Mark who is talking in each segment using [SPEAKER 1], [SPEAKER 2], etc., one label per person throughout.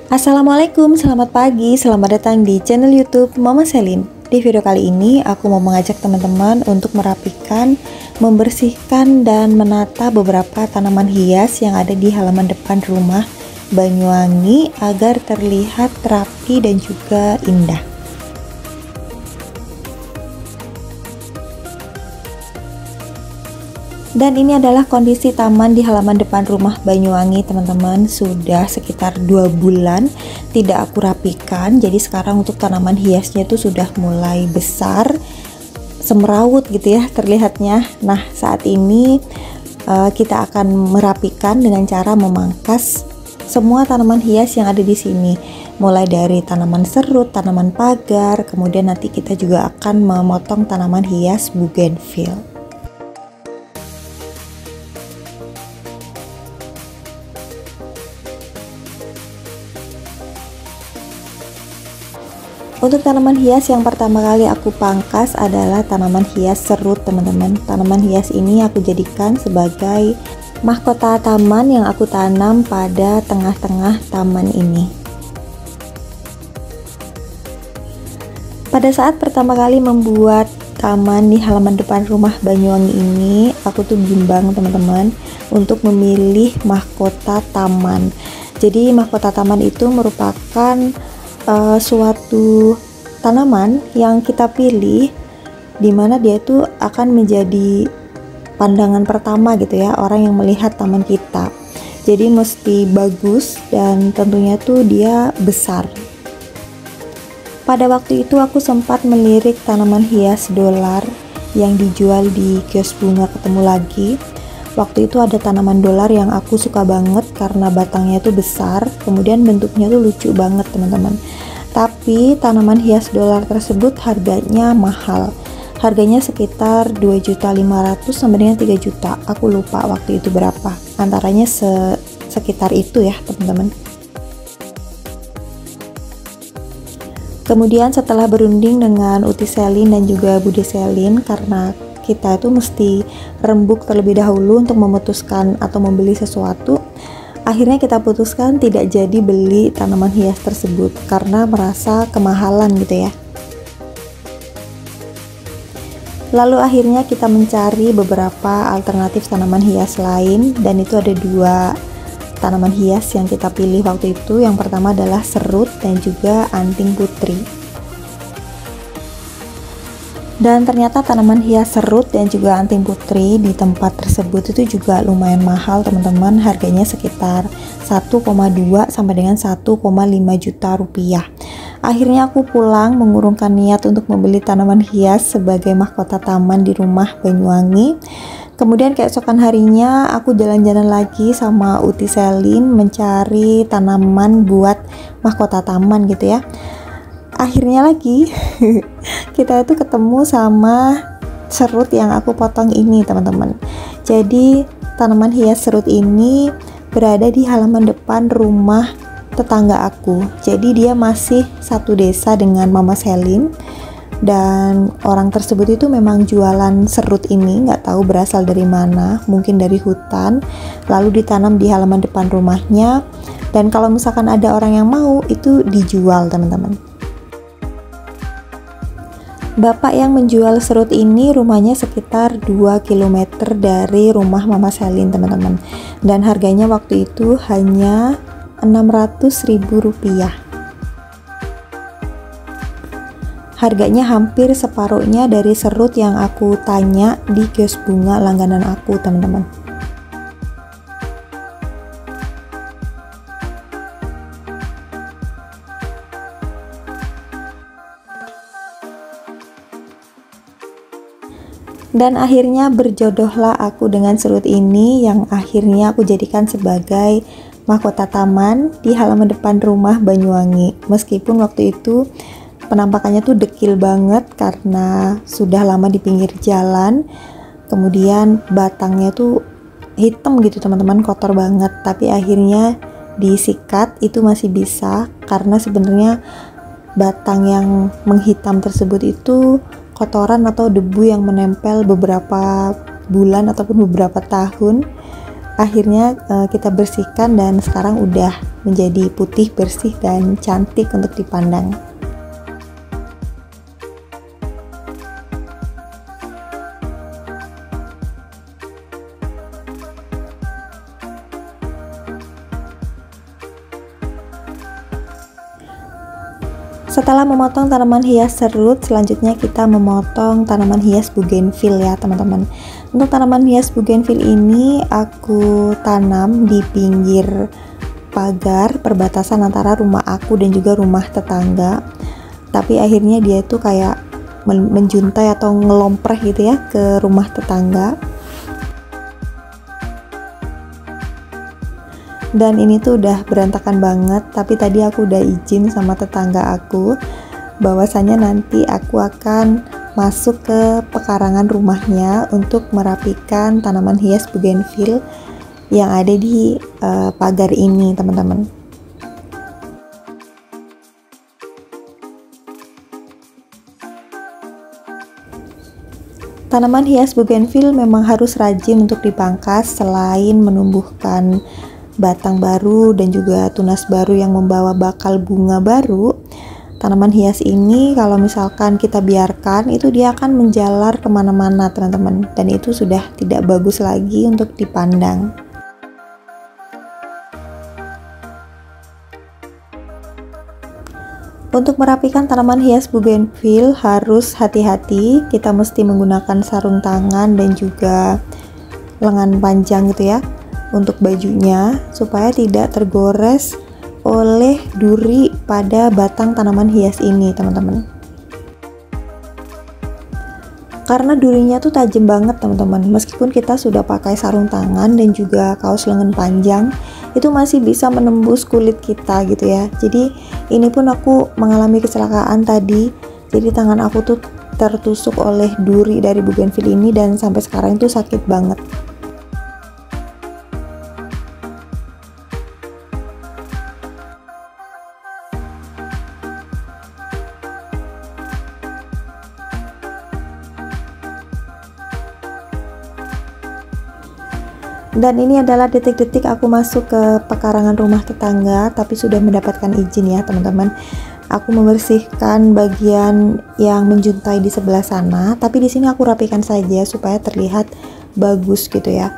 [SPEAKER 1] Assalamualaikum, selamat pagi, selamat datang di channel YouTube Mama Selin. Di video kali ini aku mau mengajak teman-teman untuk merapikan, membersihkan dan menata beberapa tanaman hias yang ada di halaman depan rumah Banyuwangi agar terlihat rapi dan juga indah. Dan ini adalah kondisi taman di halaman depan rumah Banyuwangi, teman-teman. Sudah sekitar 2 bulan tidak aku rapikan. Jadi sekarang untuk tanaman hiasnya itu sudah mulai besar, semrawut gitu ya terlihatnya. Nah, saat ini kita akan merapikan dengan cara memangkas semua tanaman hias yang ada di sini. Mulai dari tanaman serut, tanaman pagar, kemudian nanti kita juga akan memotong tanaman hias bougainville. Untuk tanaman hias yang pertama kali aku pangkas adalah tanaman hias serut, teman-teman. Tanaman hias ini aku jadikan sebagai mahkota taman yang aku tanam pada tengah-tengah taman ini. Pada saat pertama kali membuat taman di halaman depan rumah Banyuwangi ini, aku tuh bimbang, teman-teman, untuk memilih mahkota taman. Jadi mahkota taman itu merupakan suatu tanaman yang kita pilih, dimana dia tuh akan menjadi pandangan pertama gitu ya, orang yang melihat taman kita. Jadi mesti bagus dan tentunya tuh dia besar. Pada waktu itu aku sempat melirik tanaman hias dolar yang dijual di kios bunga Ketemu Lagi. Waktu itu ada tanaman dolar yang aku suka banget karena batangnya itu besar, kemudian bentuknya tuh lucu banget, teman-teman. Tapi tanaman hias dolar tersebut harganya mahal. Harganya sekitar 2.500.000 sampai dengan 3 juta. Aku lupa waktu itu berapa. Antaranya sekitar itu ya, teman-teman. Kemudian setelah berunding dengan Uti Selin dan juga Bude Selin, karena kita itu mesti rembuk terlebih dahulu untuk memutuskan atau membeli sesuatu, akhirnya kita putuskan tidak jadi beli tanaman hias tersebut karena merasa kemahalan gitu ya. Lalu akhirnya kita mencari beberapa alternatif tanaman hias lain, dan itu ada 2 tanaman hias yang kita pilih waktu itu. Yang pertama adalah serut dan juga anting putri. Dan ternyata tanaman hias serut dan juga anting putri di tempat tersebut itu juga lumayan mahal, teman-teman. Harganya sekitar 1,2 sampai dengan 1,5 juta rupiah. Akhirnya aku pulang mengurungkan niat untuk membeli tanaman hias sebagai mahkota taman di rumah Banyuwangi. Kemudian keesokan harinya aku jalan-jalan lagi sama Uti Selin mencari tanaman buat mahkota taman gitu ya. Akhirnya lagi kita itu ketemu sama serut yang aku potong ini, teman-teman. Jadi tanaman hias serut ini berada di halaman depan rumah tetangga aku. Jadi dia masih satu desa dengan Mama Selin, dan orang tersebut itu memang jualan serut ini, nggak tahu berasal dari mana, mungkin dari hutan, lalu ditanam di halaman depan rumahnya. Dan kalau misalkan ada orang yang mau, itu dijual, teman-teman. Bapak yang menjual serut ini rumahnya sekitar 2 km dari rumah Mama Selin, teman-teman. Dan harganya waktu itu hanya 600.000 rupiah. Harganya hampir separuhnya dari serut yang aku tanya di kios bunga langganan aku, teman-teman. Dan akhirnya berjodohlah aku dengan serut ini yang akhirnya aku jadikan sebagai mahkota taman di halaman depan rumah Banyuwangi. Meskipun waktu itu penampakannya tuh dekil banget karena sudah lama di pinggir jalan, kemudian batangnya tuh hitam gitu, teman-teman, kotor banget. Tapi akhirnya disikat itu masih bisa, karena sebenarnya batang yang menghitam tersebut itu kotoran atau debu yang menempel beberapa bulan ataupun beberapa tahun akhirnya kita bersihkan dan sekarang udah menjadi putih, bersih dan cantik untuk dipandang. Setelah memotong tanaman hias serut, selanjutnya kita memotong tanaman hias bougainville ya teman-teman. Untuk tanaman hias bougainville ini aku tanam di pinggir pagar perbatasan antara rumah aku dan juga rumah tetangga. Tapi akhirnya dia itu kayak menjuntai atau ngelompreh gitu ya ke rumah tetangga. Dan ini tuh udah berantakan banget, tapi tadi aku udah izin sama tetangga aku bahwasanya nanti aku akan masuk ke pekarangan rumahnya untuk merapikan tanaman hias bougainville yang ada di pagar ini teman-teman. Tanaman hias bougainville memang harus rajin untuk dipangkas selain menumbuhkan batang baru dan juga tunas baru yang membawa bakal bunga baru. Tanaman hias ini kalau misalkan kita biarkan itu dia akan menjalar kemana-mana teman-teman, dan itu sudah tidak bagus lagi untuk dipandang. Untuk merapikan tanaman hias bougainville harus hati-hati, kita mesti menggunakan sarung tangan dan juga lengan panjang gitu ya untuk bajunya supaya tidak tergores oleh duri pada batang tanaman hias ini teman-teman. Karena durinya tuh tajam banget teman-teman, meskipun kita sudah pakai sarung tangan dan juga kaos lengan panjang, itu masih bisa menembus kulit kita gitu ya. Jadi ini pun aku mengalami kecelakaan tadi, jadi tangan aku tuh tertusuk oleh duri dari bougainville ini dan sampai sekarang itu sakit banget. Dan ini adalah detik-detik aku masuk ke pekarangan rumah tetangga, tapi sudah mendapatkan izin ya teman-teman. Aku membersihkan bagian yang menjuntai di sebelah sana, tapi di sini aku rapikan saja supaya terlihat bagus gitu ya.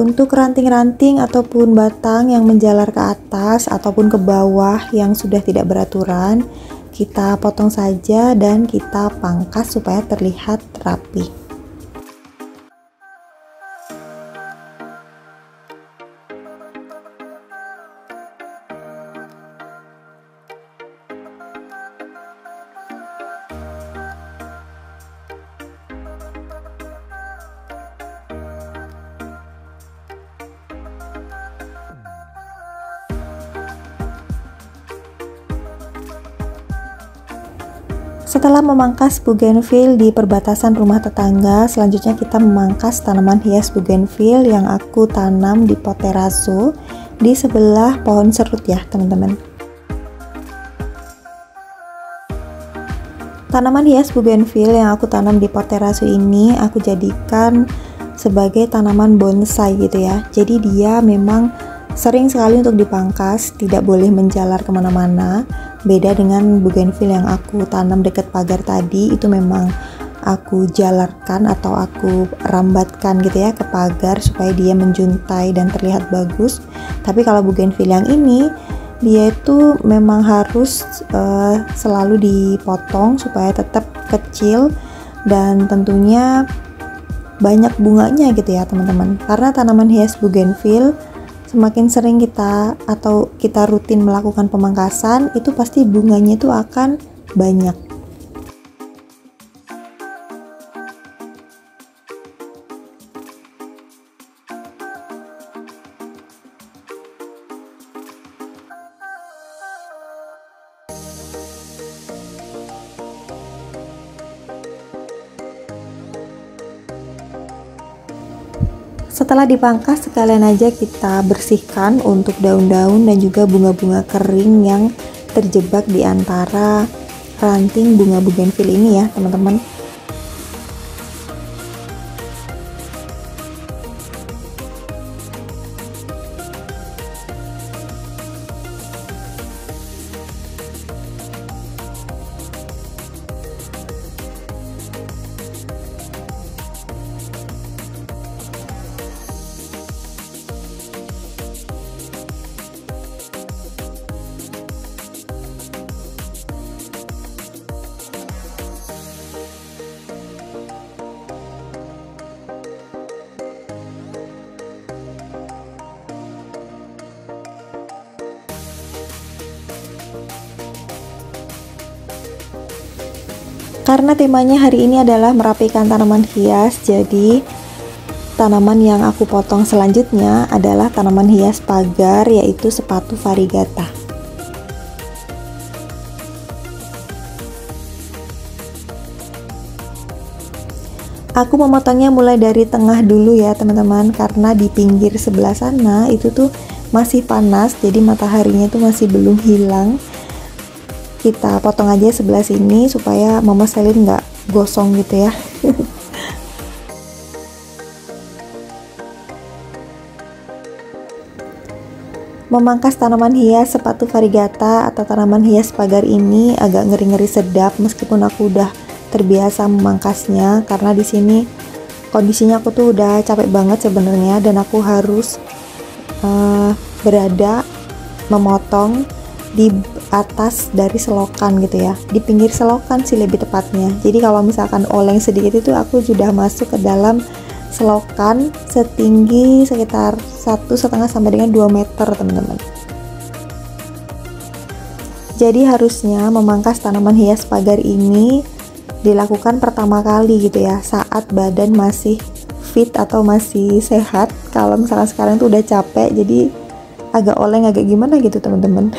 [SPEAKER 1] Untuk ranting-ranting ataupun batang yang menjalar ke atas ataupun ke bawah yang sudah tidak beraturan, kita potong saja dan kita pangkas supaya terlihat rapi. Setelah memangkas bougainville di perbatasan rumah tetangga, selanjutnya kita memangkas tanaman hias bougainville yang aku tanam di pot teraso di sebelah pohon serut ya teman-teman. Tanaman hias bougainville yang aku tanam di pot teraso ini aku jadikan sebagai tanaman bonsai gitu ya. Jadi dia memang sering sekali untuk dipangkas, tidak boleh menjalar kemana-mana. Beda dengan bougainville yang aku tanam dekat pagar tadi, itu memang aku jalarkan atau aku rambatkan gitu ya ke pagar supaya dia menjuntai dan terlihat bagus. Tapi kalau bougainville yang ini, dia itu memang harus selalu dipotong supaya tetap kecil dan tentunya banyak bunganya gitu ya teman-teman. Karena tanaman hias bougainville semakin sering kita rutin melakukan pemangkasan, itu pasti bunganya itu akan banyak. Setelah dipangkas, sekalian aja kita bersihkan untuk daun-daun dan juga bunga-bunga kering yang terjebak di antara ranting bunga bougainville ini ya teman-teman. Karena temanya hari ini adalah merapikan tanaman hias, jadi tanaman yang aku potong selanjutnya adalah tanaman hias pagar, yaitu sepatu variegata. Aku memotongnya mulai dari tengah dulu ya teman-teman, karena di pinggir sebelah sana itu tuh masih panas, jadi mataharinya tuh masih belum hilang. Kita potong aja sebelah sini supaya Mama Selin nggak gosong gitu ya. Memangkas tanaman hias sepatu variegata atau tanaman hias pagar ini agak ngeri-ngeri sedap, meskipun aku udah terbiasa memangkasnya, karena di sini kondisinya aku tuh udah capek banget sebenarnya, dan aku harus berada memotong di atas dari selokan gitu ya, di pinggir selokan sih lebih tepatnya. Jadi kalau misalkan oleng sedikit itu aku sudah masuk ke dalam selokan setinggi sekitar 1,5 sampai dengan 2 meter teman-teman. Jadi harusnya memangkas tanaman hias pagar ini dilakukan pertama kali gitu ya, saat badan masih fit atau masih sehat. Kalau misalkan sekarang tuh udah capek, jadi agak oleng agak gimana gitu teman-teman.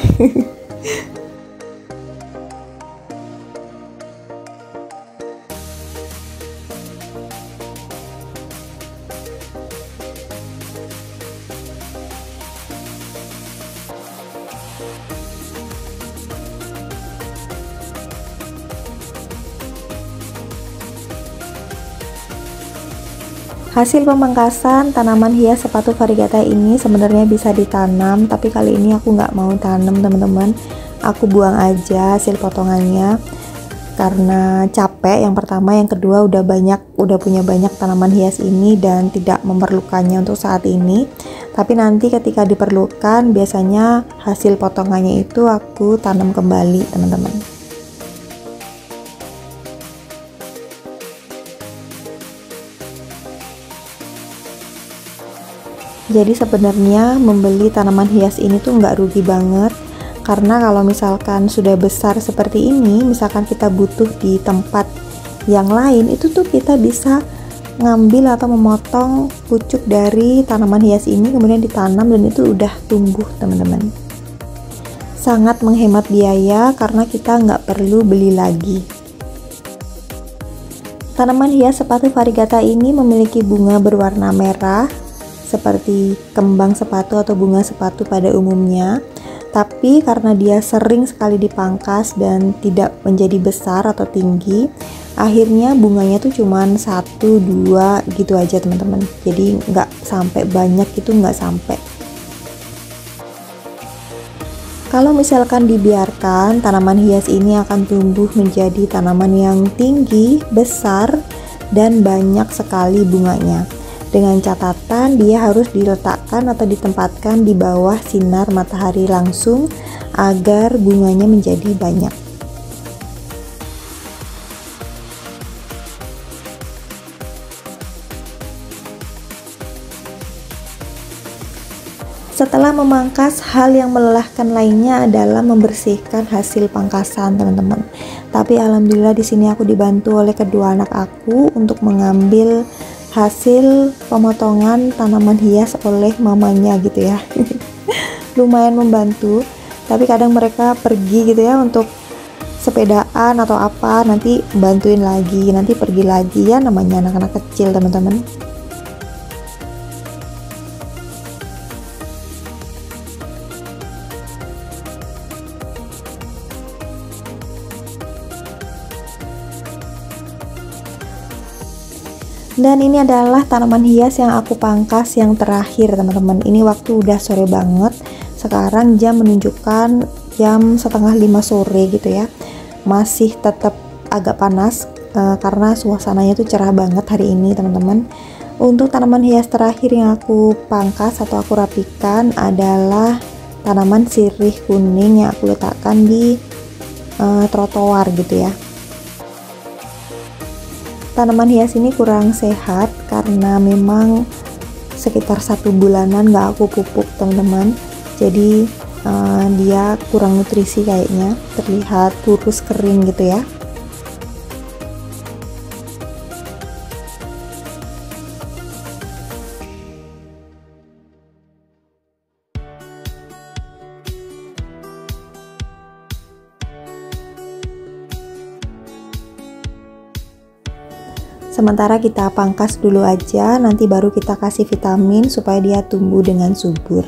[SPEAKER 1] Hasil pemangkasan tanaman hias sepatu variegata ini sebenarnya bisa ditanam, tapi kali ini aku nggak mau tanam teman-teman. Aku buang aja hasil potongannya karena capek yang pertama, yang kedua udah punya banyak tanaman hias ini dan tidak memerlukannya untuk saat ini. Tapi nanti ketika diperlukan, biasanya hasil potongannya itu aku tanam kembali teman-teman. Jadi sebenarnya membeli tanaman hias ini tuh nggak rugi banget, karena kalau misalkan sudah besar seperti ini, misalkan kita butuh di tempat yang lain, itu tuh kita bisa ngambil atau memotong pucuk dari tanaman hias ini kemudian ditanam, dan itu udah tumbuh teman-teman. Sangat menghemat biaya karena kita nggak perlu beli lagi. Tanaman hias sepatu variegata ini memiliki bunga berwarna merah seperti kembang sepatu atau bunga sepatu pada umumnya, tapi karena dia sering sekali dipangkas dan tidak menjadi besar atau tinggi, akhirnya bunganya tuh cuman 1-2 gitu aja teman-teman. Jadi nggak sampai banyak, itu nggak sampai. Kalau misalkan dibiarkan, tanaman hias ini akan tumbuh menjadi tanaman yang tinggi, besar, dan banyak sekali bunganya. Dengan catatan dia harus diletakkan atau ditempatkan di bawah sinar matahari langsung agar bunganya menjadi banyak. Setelah memangkas, hal yang melelahkan lainnya adalah membersihkan hasil pangkasan teman-teman. Tapi alhamdulillah di sini aku dibantu oleh kedua anak aku untuk mengambil hasil pemotongan tanaman hias oleh mamanya gitu ya. Lumayan membantu, tapi kadang mereka pergi gitu ya untuk sepedaan atau apa, nanti bantuin lagi, nanti pergi lagi, ya namanya anak-anak kecil teman-teman. Dan ini adalah tanaman hias yang aku pangkas yang terakhir teman-teman. Ini waktu udah sore banget. Sekarang jam menunjukkan jam 4:30 sore gitu ya. Masih tetap agak panas karena suasananya tuh cerah banget hari ini teman-teman. Untuk tanaman hias terakhir yang aku pangkas atau aku rapikan adalah tanaman sirih kuning yang aku letakkan di trotoar gitu ya. Tanaman hias ini kurang sehat karena memang sekitar 1 bulanan gak aku pupuk teman-teman. Jadi dia kurang nutrisi kayaknya, terlihat kurus kering gitu ya. Sementara kita pangkas dulu aja, nanti baru kita kasih vitamin supaya dia tumbuh dengan subur.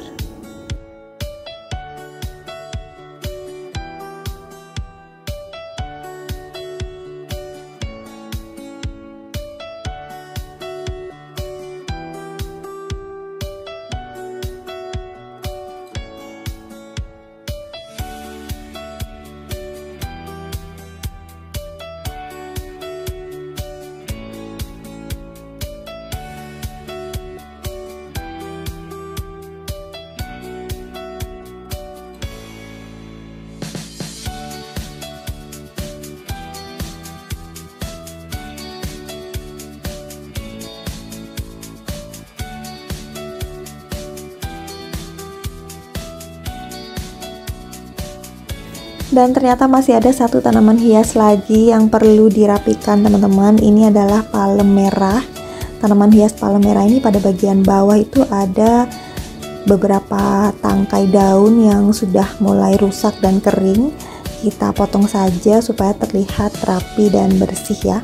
[SPEAKER 1] Dan ternyata masih ada satu tanaman hias lagi yang perlu dirapikan teman-teman. Ini adalah palem merah. Tanaman hias palem merah ini pada bagian bawah itu ada beberapa tangkai daun yang sudah mulai rusak dan kering. Kita potong saja supaya terlihat rapi dan bersih ya.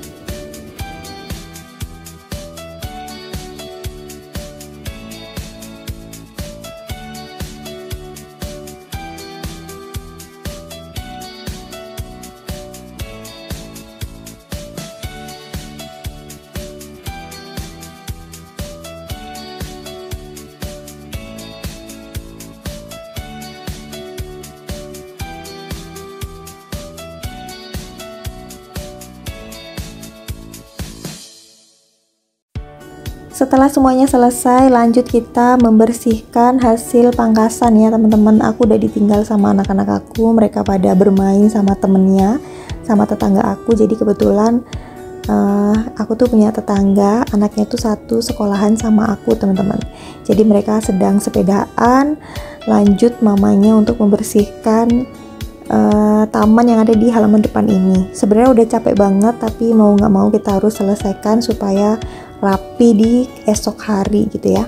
[SPEAKER 1] Setelah semuanya selesai, lanjut kita membersihkan hasil pangkasan ya teman-teman. Aku udah ditinggal sama anak-anak aku, mereka pada bermain sama temennya, sama tetangga aku. Jadi kebetulan aku tuh punya tetangga, anaknya tuh satu sekolahan sama aku teman-teman. Jadi mereka sedang sepedaan, lanjut mamanya untuk membersihkan taman yang ada di halaman depan ini. Sebenarnya udah capek banget, tapi mau nggak mau kita harus selesaikan supaya rapi di esok hari gitu ya.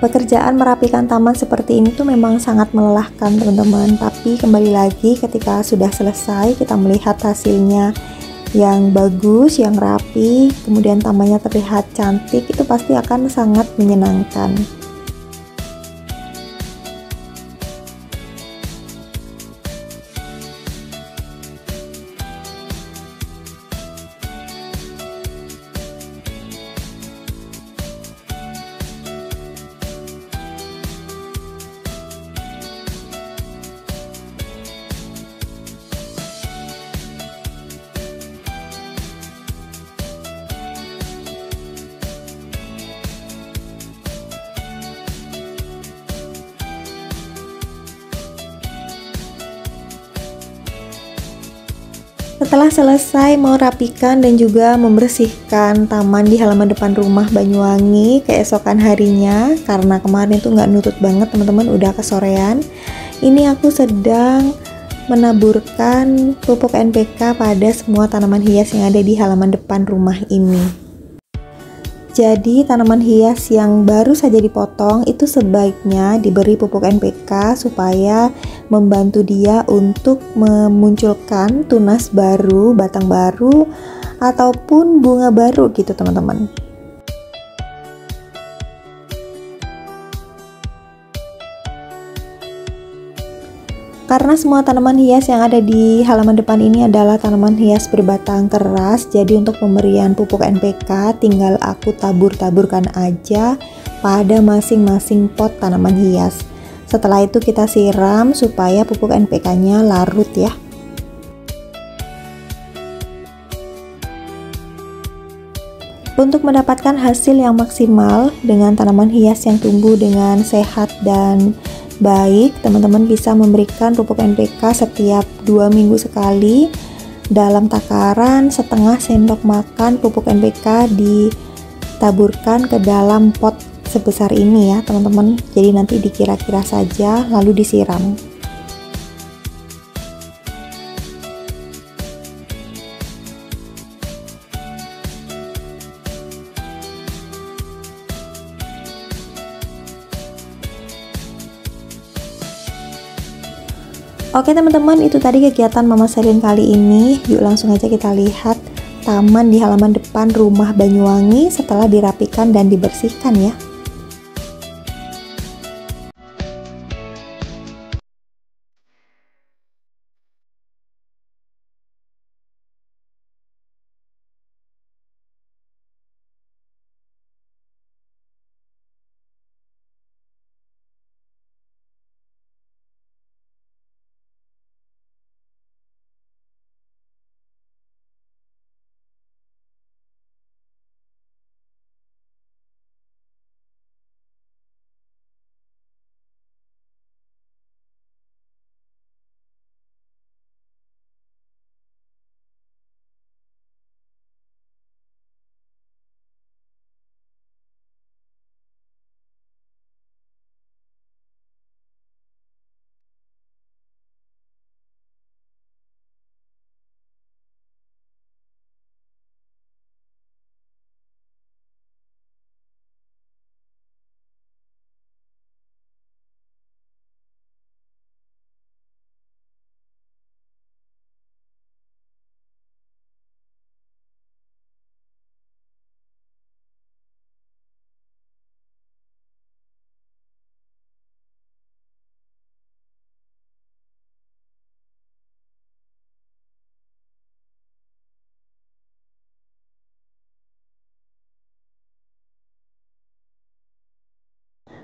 [SPEAKER 1] Pekerjaan merapikan taman seperti ini tuh memang sangat melelahkan teman-teman, tapi kembali lagi ketika sudah selesai kita melihat hasilnya yang bagus, yang rapi, kemudian tamannya terlihat cantik, itu pasti akan sangat menyenangkan. Setelah selesai merapikan dan juga membersihkan taman di halaman depan rumah Banyuwangi, keesokan harinya, karena kemarin tuh nggak nutut banget teman-teman, udah kesorean, ini aku sedang menaburkan pupuk NPK pada semua tanaman hias yang ada di halaman depan rumah ini. Jadi tanaman hias yang baru saja dipotong itu sebaiknya diberi pupuk NPK supaya membantu dia untuk memunculkan tunas baru, batang baru, ataupun bunga baru gitu teman-teman. Karena semua tanaman hias yang ada di halaman depan ini adalah tanaman hias berbatang keras, jadi untuk pemberian pupuk NPK tinggal aku tabur-taburkan aja pada masing-masing pot tanaman hias. Setelah itu kita siram supaya pupuk NPK-nya larut ya. Untuk mendapatkan hasil yang maksimal dengan tanaman hias yang tumbuh dengan sehat dan baik, teman-teman bisa memberikan pupuk NPK setiap 2 minggu sekali dalam takaran setengah sendok makan pupuk NPK ditaburkan ke dalam pot sebesar ini ya teman-teman. Jadi nanti dikira-kira saja lalu disiram. Oke teman-teman, itu tadi kegiatan Mama Selin kali ini. Yuk langsung aja kita lihat taman di halaman depan rumah Banyuwangi setelah dirapikan dan dibersihkan ya.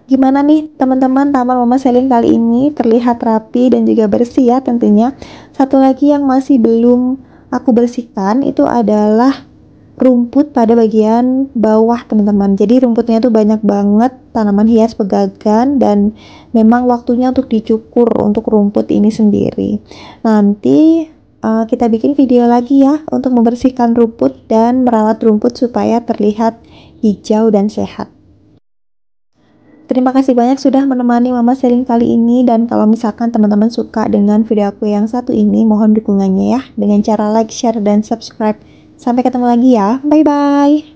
[SPEAKER 1] Gimana nih teman-teman, taman Mama Selin kali ini terlihat rapi dan juga bersih ya tentunya. Satu lagi yang masih belum aku bersihkan itu adalah rumput pada bagian bawah teman-teman. Jadi rumputnya tuh banyak banget, tanaman hias pegagan, dan memang waktunya untuk dicukur untuk rumput ini sendiri. Nanti kita bikin video lagi ya untuk membersihkan rumput dan merawat rumput supaya terlihat hijau dan sehat. Terima kasih banyak sudah menemani Mama Selin kali ini, dan kalau misalkan teman-teman suka dengan video aku yang satu ini, mohon dukungannya ya dengan cara like, share, dan subscribe. Sampai ketemu lagi ya. Bye-bye.